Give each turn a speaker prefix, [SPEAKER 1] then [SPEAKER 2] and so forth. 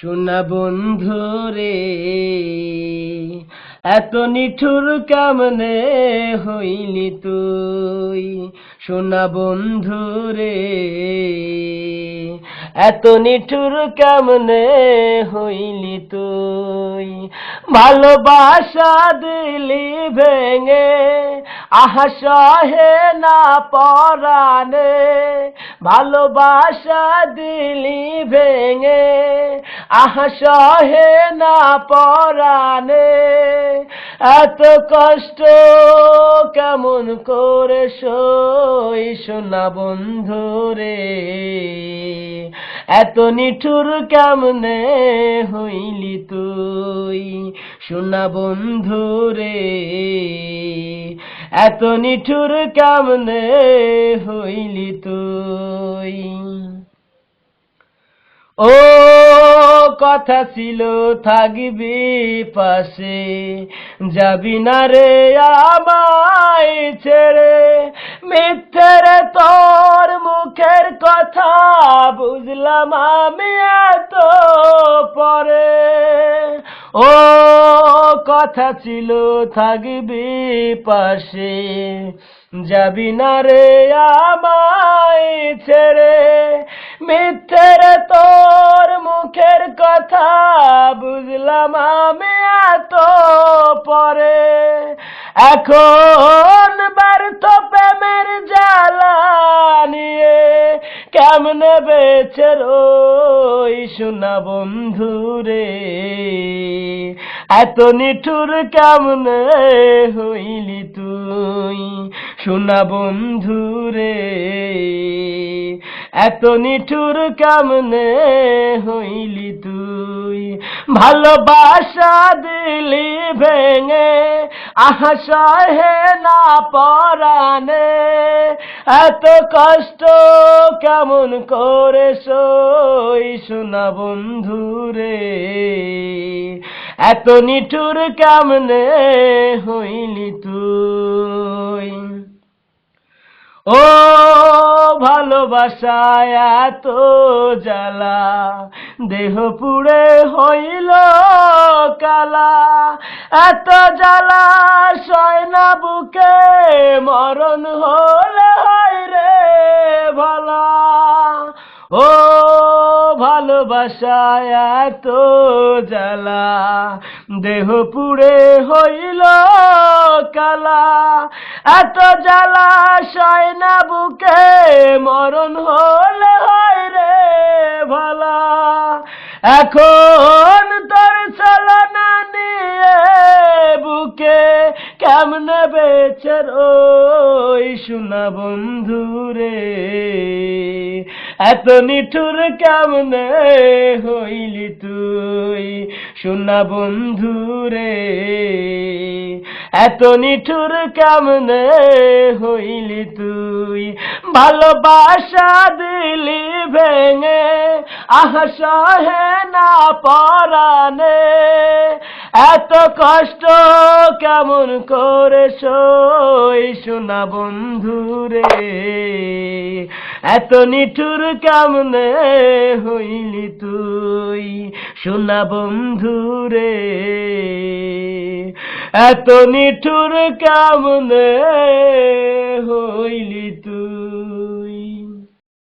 [SPEAKER 1] সোনা বন্ধু রে এত নিঠুর কেমনে হইলি তুই, সোনা বন্ধু রে এত নিঠুর কেমনে হইলি তুই। ভালোবাসা দিলি ভেঙে আহা সহে না পরাণে, ভালোবাসা দিলি ভেঙে আহা সহে না পরাণে। এত কষ্ট কেমন করে সই সোনা বন্ধু রে, এত নিঠুর কেমনে হইলি তুই, সোনা বন্ধু রে এত নিঠুর কেমনে হইলি তুই। ও কথা ছিল থাকবি পাশে, যাবি না রে আমায় ছেড়ে, মিথ্যে রে তোর মুখের কথা বুঝলাম আমি এত পরে। ও কথা ছিল থাকবি পাশে, যাবি না রে আমায় ছেড়ে, মিথ্যে রে তোর মুখের কথা বুঝলাম আমি এত পরে। এখন ব্যর্থ প্রেমের জ্বালা নিয়ে কেমনে বেঁচে রই সোনা বন্ধু রে, এত নিঠুর কেমনে হইলি তুই, সোনা বন্ধু রে এত নিঠুর কেমনে হইলি তুই। ভালোবাসা দিলি ভেঙে আহা সহে না পরাণে, এত কষ্ট কেমন করে সই সোনা বন্ধু রে, এত নিঠুর কেমনে হইলি তুই। ও ভালোবাসায় এত জ্বালা, দেহ পুড়ে হইল কালা, এত জ্বালা সয় না বুকে, মরণ হলে হয় রে ভালা। ও ভালোবাসায় এত জ্বালা, দেহ পুড়ে হইল কালা, এত জ্বালা সয় না বুকে, মরণ হলে হয় রে ভালা। এখন তোর ছলনা নিয়ে বুকে কেমনে বেঁচে রই সোনা বন্ধু রে, এত নিঠুর কেমনে হইলি তুই, সোনা বন্ধু রে এত নিঠুর কেমনে হইলি তুই। ভালোবাসা দিলি ভেঙে আহা সহে না পরাণে, এত কষ্ট কেমন করে সই সোনা বন্ধু রে, এত নিঠুর কেমনে হইলি তুই, সোনা বন্ধু রে এত নিঠুর কেমনে হইলি তুই।